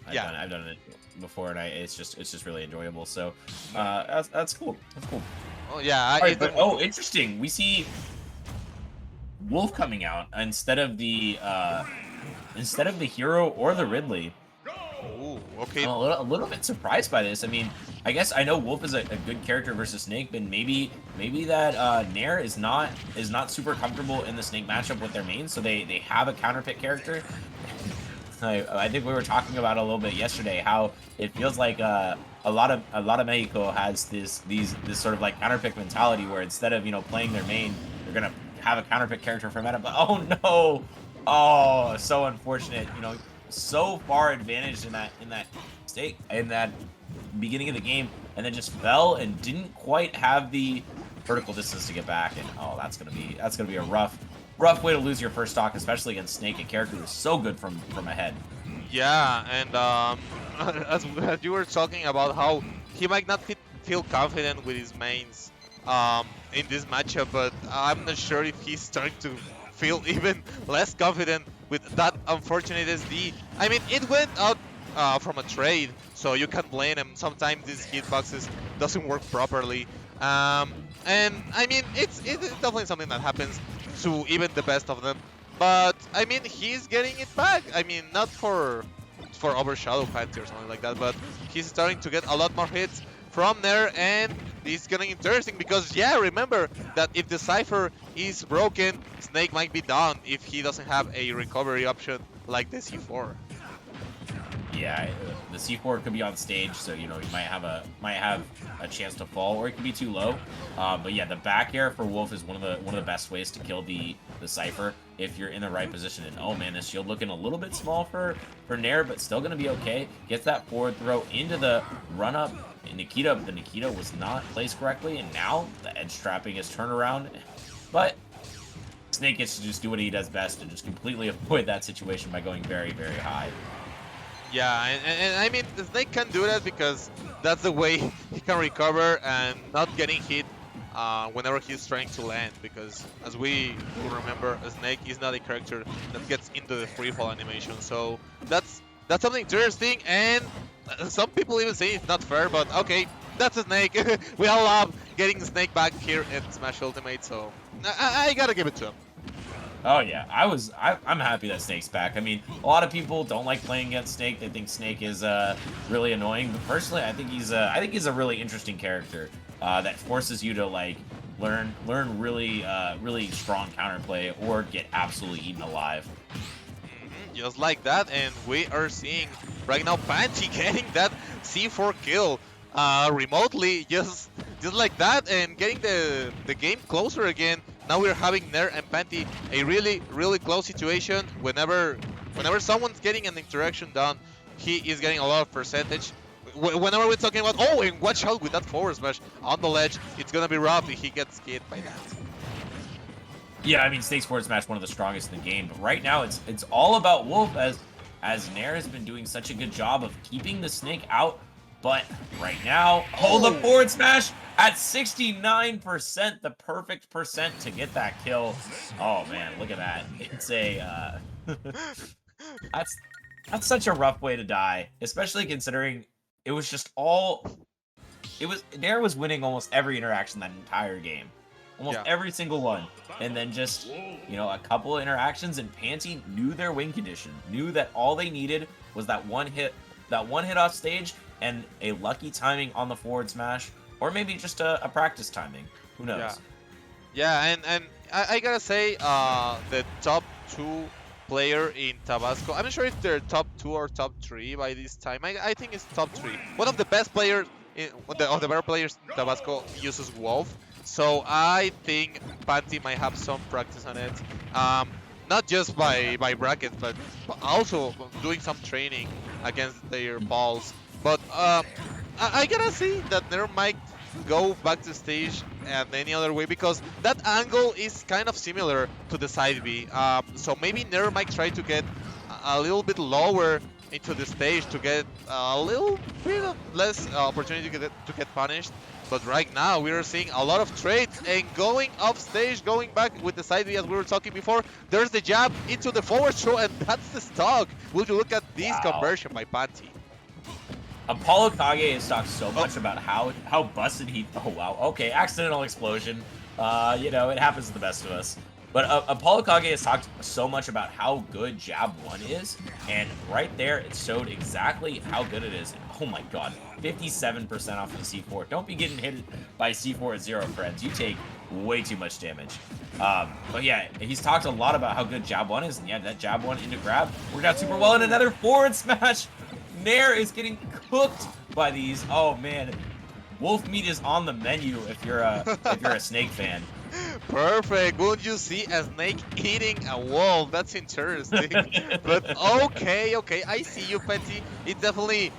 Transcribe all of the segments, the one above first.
fun. I've done it before, and it's just really enjoyable. So that's cool. That's cool. Oh yeah. Interesting. We see Wolf coming out instead of the hero or the Ridley. Ooh, okay. I'm a little bit surprised by this. I mean, I guess I know Wolf is a good character versus Snake, but maybe that Nair is not super comfortable in the Snake matchup with their main, so they have a counter pick character. I think we were talking about a little bit yesterday how it feels like a lot of Mexico has this sort of like counter pick mentality where instead of playing their main, they're gonna have a counter pick character for meta. But oh no, oh, so unfortunate. So far advantaged in that beginning of the game, and then just fell and didn't quite have the vertical distance to get back. And oh, that's gonna be a rough way to lose your first stock, especially against Snake, a character who's so good from ahead. Yeah, and as you were talking about how he might not feel confident with his mains in this matchup, but I'm not sure if he's starting to feel even less confident with that unfortunate SD. I mean, it went out from a trade, so you can't blame him. Sometimes these hitboxes doesn't work properly, and I mean, it's definitely something that happens to even the best of them. But I mean, he's getting it back. I mean, not for overshadow Panty or something like that, but he's starting to get a lot more hits from there, and it's getting interesting because, yeah, remember that if the Cypher is broken, Snake might be down if he doesn't have a recovery option like the C4. Yeah, the C4 could be on stage, so he might have a chance to fall, or it could be too low. But yeah, the back air for Wolf is one of the best ways to kill the Cypher if you're in the right position. And oh man, this shield looking a little bit small for Nair, but still gonna be okay. Gets that forward throw into the run up. And Nikita, but the Nikita was not placed correctly, and now the edge trapping is turned around. But Snake gets to just do what he does best and just completely avoid that situation by going very, very high. Yeah, and I mean, the Snake can do that because that's the way he can recover and not getting hit whenever he's trying to land, because as we will remember, a Snake is not a character that gets into the free fall animation. So that's something interesting, and some people even say it's not fair, but okay, that's a Snake. We all love getting the Snake back here in Smash Ultimate, so I gotta give it to him. Oh yeah, I'm happy that Snake's back. I mean, a lot of people don't like playing against Snake. They think Snake is really annoying, but personally, I think he's a really interesting character that forces you to like learn really strong counterplay or get absolutely eaten alive. Just like that, and we are seeing right now Panty getting that C4 kill remotely, just like that, and getting the game closer again. Now we're having Nair and Panty a really close situation. Whenever someone's getting an interaction done, he is getting a lot of percentage. Whenever we're talking about, oh, and watch out with that forward smash on the ledge, it's gonna be rough if he gets hit by that. Yeah, I mean, Snake's forward smash one of the strongest in the game, but right now it's all about Wolf as Nair has been doing such a good job of keeping the Snake out. But right now, the forward smash at 69%, the perfect percent to get that kill. Oh man, look at that. It's a that's such a rough way to die, especially considering it was just Nair was winning almost every interaction that entire game. Almost every single one. And then just, a couple of interactions, and Panty knew their win condition, knew that all they needed was that one hit off stage and a lucky timing on the forward smash, or maybe just a practice timing. Who knows? Yeah, and I gotta say, the top 2 player in Tabasco, I'm not sure if they're top 2 or top 3 by this time. I think it's top 3. One of the best players, of the better players in Tabasco uses Wolf. So I think Panty might have some practice on it, not just by brackets, but also doing some training against their balls. But I gotta see that Nair might go back to stage and any other way, because that angle is kind of similar to the side B. So maybe Nair might try to get a little bit lower into the stage to get a little bit of less opportunity to get punished. But right now we are seeing a lot of trades and going off stage, going back with the side B as we were talking before. There's the jab into the forward throw, and that's the stock. Will you look at this conversion by Panty? Apollo Kage has talked so much about how busted he. Oh wow. Okay, accidental explosion. You know, it happens to the best of us. But Apollo Kage has talked so much about how good Jab 1 is, and right there it showed exactly how good it is. Oh my god, 57% off of the C4. Don't be getting hit by C4 at 0, friends. You take way too much damage. But yeah, he's talked a lot about how good Jab 1 is, and yeah, that Jab 1 into grab worked out super well, and another forward smash. Nair is getting cooked by these. Oh man, wolf meat is on the menu if you're a Snake fan. Perfect. Won't you see a snake eating a wolf? That's interesting. But okay, I see you, Panty. It's definitely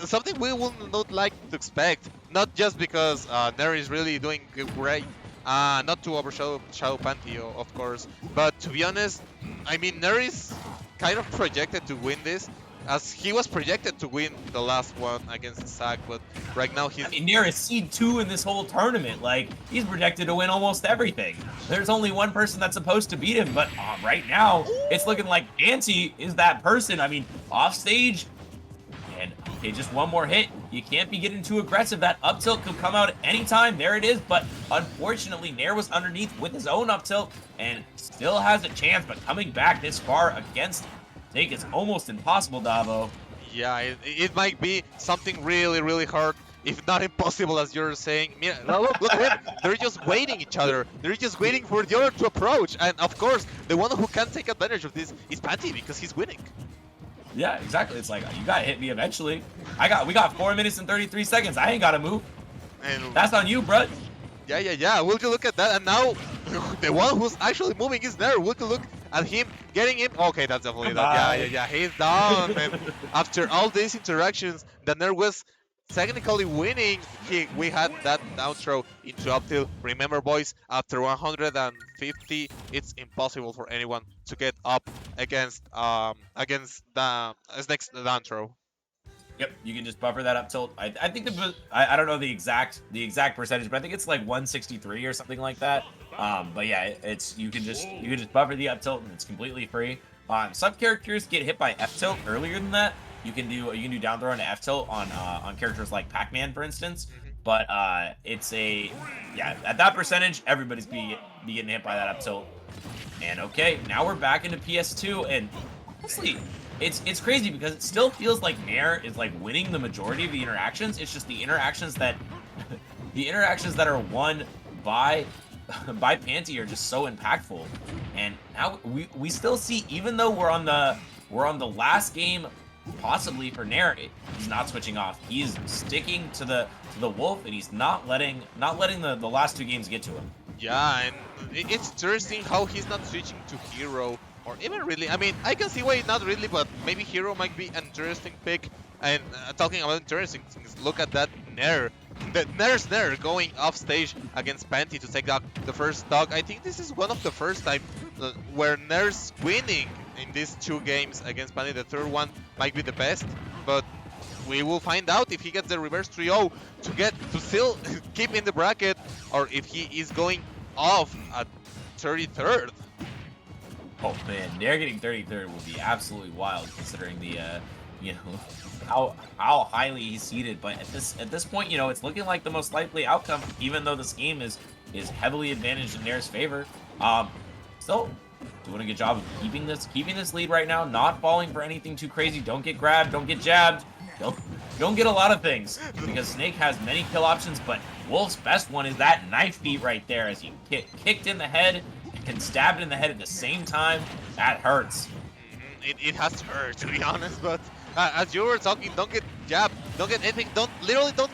something we would not like to expect. Not just because Nair is really doing great. Not to overshadow Panty, of course. But to be honest, I mean, Nair is kind of projected to win this, as he was projected to win the last one against Zach, but right now he's... I mean, Nair is seed 2 in this whole tournament. Like, he's projected to win almost everything. There's only one person that's supposed to beat him, but right now, it's looking like Panty is that person. I mean, off stage, and okay, just one more hit. You can't be getting too aggressive. That up tilt could come out at any time. There it is, but unfortunately, Nair was underneath with his own up tilt and still has a chance, but coming back this far against Snake is almost impossible, Davo. Yeah, it might be something really, really hard, if not impossible, as you're saying. Mira, look at it. They're just waiting each other. They're just waiting for the other to approach. And of course, the one who can take advantage of this is Panty, because he's winning. Yeah, exactly. It's like, you gotta hit me eventually. We got 4 minutes and 33 seconds. I ain't gotta move. And that's on you, bruh. Yeah. Will you look at that? And now, the one who's actually moving is there. Will you look at him, getting him? Okay, that's definitely done. Yeah. He's down. And after all these interactions, the Nair was technically winning. We had that down throw into up tilt. Remember, boys, after 150, it's impossible for anyone to get up against the next down throw. Yep, you can just buffer that up tilt. I think I don't know the exact percentage, but I think it's like 163 or something like that. But yeah, you can just buffer the up tilt and it's completely free. Some characters get hit by F tilt earlier than that. You can do down throw into F tilt on characters like Pac-Man, for instance. But it's at that percentage, everybody's be getting hit by that up tilt. And okay, now we're back into PS2, and honestly, it's crazy because it still feels like Nair is like winning the majority of the interactions. It's just the interactions that are won by Panty are just so impactful. And now we still see, even though we're on the last game possibly for Nair, he's not switching off. He's sticking to the wolf, and he's not letting the last 2 games get to him. Yeah, and it's interesting how he's not switching to hero. Or even really, I mean, I can see why not really, but maybe hero might be an interesting pick. And talking about interesting things, look at that Nair. The Nair's Nair going off stage against Panty to take the first stock. I think this is one of the first time where Nair's winning in these 2 games against Panty. The third one might be the best, but we will find out if he gets the reverse 3-0 to still keep in the bracket, or if he is going off at 33rd. Oh man, Nair getting 33rd would be absolutely wild, considering the how highly he's seeded. But at this point, it's looking like the most likely outcome, even though this game is heavily advantaged in Nair's favor. Still doing a good job of keeping this lead right now, not falling for anything too crazy. Don't get grabbed, don't get jabbed, don't get a lot of things, because Snake has many kill options, but Wolf's best one is that knife beat right there, as you get kicked in the head and stabbed in the head at the same time. That hurts. It has to hurt, to be honest, but as you were talking, don't get jabbed, don't get anything, don't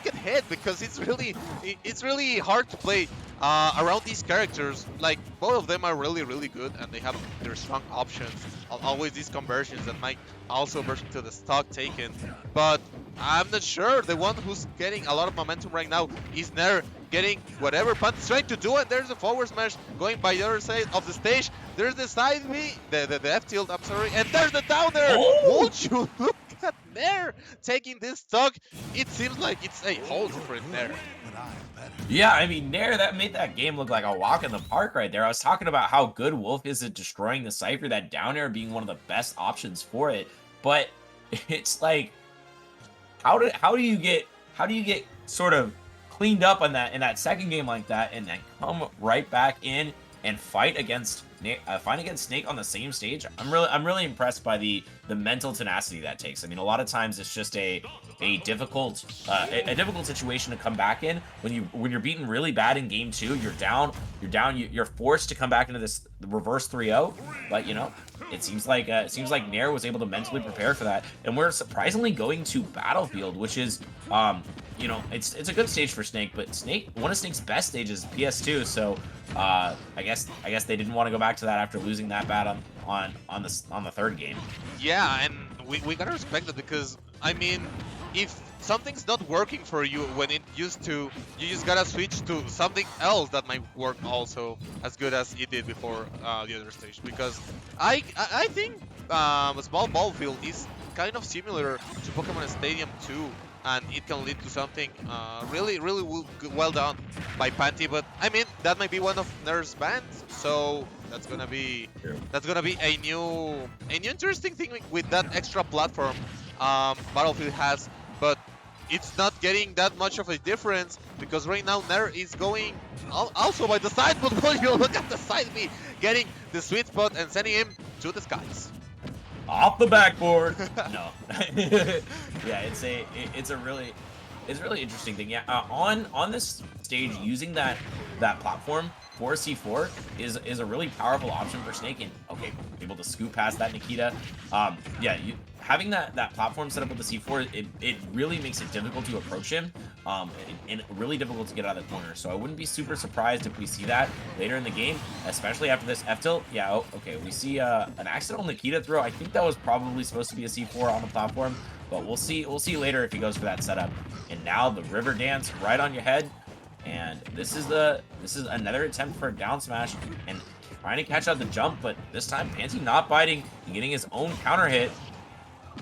get hit, because it's really hard to play around these characters. Like, both of them are really, really good, and they have their strong options. Always these conversions that might also version to the stock taken. But I'm not sure. The one who's getting a lot of momentum right now is Nair. getting whatever Panty's trying to do, and there's the forward smash going by the other side of the stage. There's the side B, the F tilt, I'm sorry, and there's the down there. Oh! Won't you look at Nair taking this stock? It seems like it's a whole different Nair. Yeah, I mean, Nair, that made that game look like a walk in the park right there. I was talking about how good Wolf is at destroying the Cypher, that down air being one of the best options for it. But it's like, how do you get sort of cleaned up on that in that second game like that, and then come right back in and fight against Snake on the same stage? I'm really impressed by the mental tenacity that takes. I mean, a lot of times it's just a difficult situation to come back in when you're beaten really bad in game 2. You're down, you're forced to come back into this reverse 3-0. But you know, it seems like Nair was able to mentally prepare for that, and we're surprisingly going to Battlefield, which is you know, it's a good stage for Snake, but one of Snake's best stages is PS2, so I guess they didn't want to go back to that after losing that bad on the third game. Yeah, and we gotta respect it, because I mean, if something's not working for you when it used to, you just gotta switch to something else that might work also as good as it did before the other stage. Because I think Small Ball Field is kind of similar to Pokemon Stadium 2, and it can lead to something really well done by Panty. But I mean, that might be one of Nair's bans, so that's gonna be a new interesting thing with that extra platform Battlefield has. But it's not getting that much of a difference, because right now Nair is going also by the side, but when you look at the side B, getting the sweet spot and sending him to the skies. Off the backboard. No. Yeah, it's a really interesting thing. Yeah, on this stage, using that platform for C4 is a really powerful option for Snake. And okay, able to scoop past that Nikita. Yeah, having that platform set up with the C4, it really makes it difficult to approach him, and really difficult to get out of the corner. So I wouldn't be super surprised if we see that later in the game, especially after this F tilt. Yeah, okay, we see an accidental Nikita throw. I think that was probably supposed to be a C4 on the platform, but we'll see later if he goes for that setup. And now the river dance right on your head, and this is another attempt for a down smash and trying to catch out the jump, but this time Panty not biting and getting his own counter hit.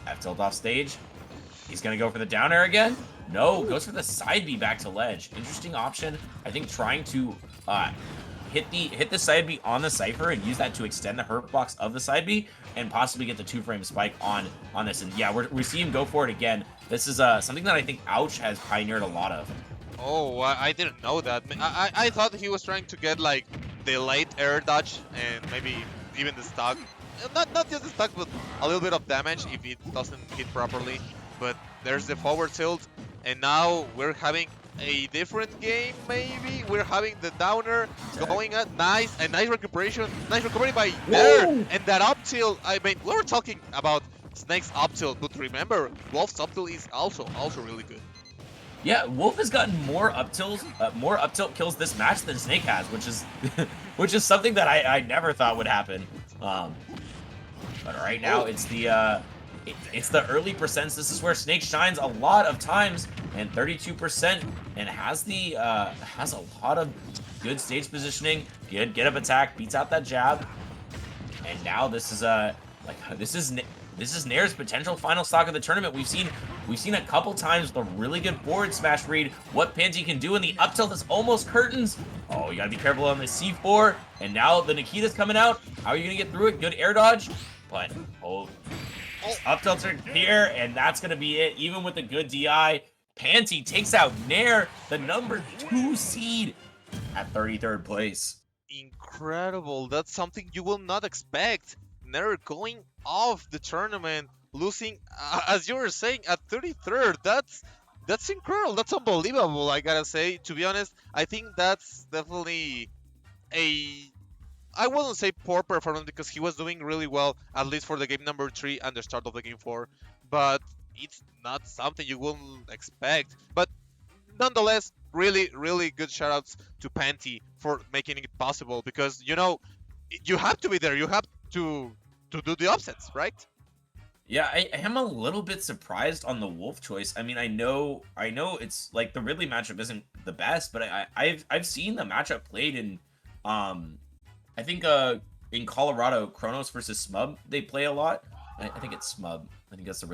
F tilt off stage. He's gonna go for the down air again. No, goes for the side B back to ledge. Interesting option. I think trying to hit the side B on the Cypher and use that to extend the hurt box of the side B and possibly get the 2-frame spike on this. And yeah, we see him go for it again. This is something that I think Ouch has pioneered a lot of. Oh, I didn't know that. I thought he was trying to get like the late air dodge and maybe even the stock. Not just the stock, but a little bit of damage if it doesn't hit properly. But there's the forward tilt, and now we're having a different game. Maybe we're having the downer going at nice recuperation, nice recovery by Nair, and that up tilt. I mean, we were talking about Snake's up tilt, but remember, Wolf's up tilt is also really good. Yeah, Wolf has gotten more up tilt kills this match than Snake has, which is something that I never thought would happen. But right now it's the early percents. This is where Snake shines a lot of times, and 32%, and has a lot of good stage positioning, good get up attack, beats out that jab, and now this is Nair's potential final stock of the tournament. We've seen a couple times the really good forward smash read, what Panty can do, in the up tilt is almost curtains. Oh, you gotta be careful on the C4, and now the Nikita's coming out. How are you gonna get through it? Good air dodge, but up tilts are here, and that's gonna be it. Even with the good DI, Panty takes out Nair, the number 2 seed, at 33rd place. Incredible. That's something you will not expect. Nair going off the tournament, losing, as you were saying, at 33rd. That's incredible. That's unbelievable, I gotta say. To be honest, I think that's definitely I wouldn't say poor performance, because he was doing really well, at least for the game number 3 and the start of the game 4. But it's not something you wouldn't expect. But nonetheless, really good shoutouts to Panty for making it possible, because, you know, you have to be there. You have to do the upsets, right? Yeah, I am a little bit surprised on the Wolf choice. I mean, I know it's like the Ridley matchup isn't the best, but I've seen the matchup played in, I think in Colorado, Kronos versus Smub, they play a lot. I think it's Smub. I think that's the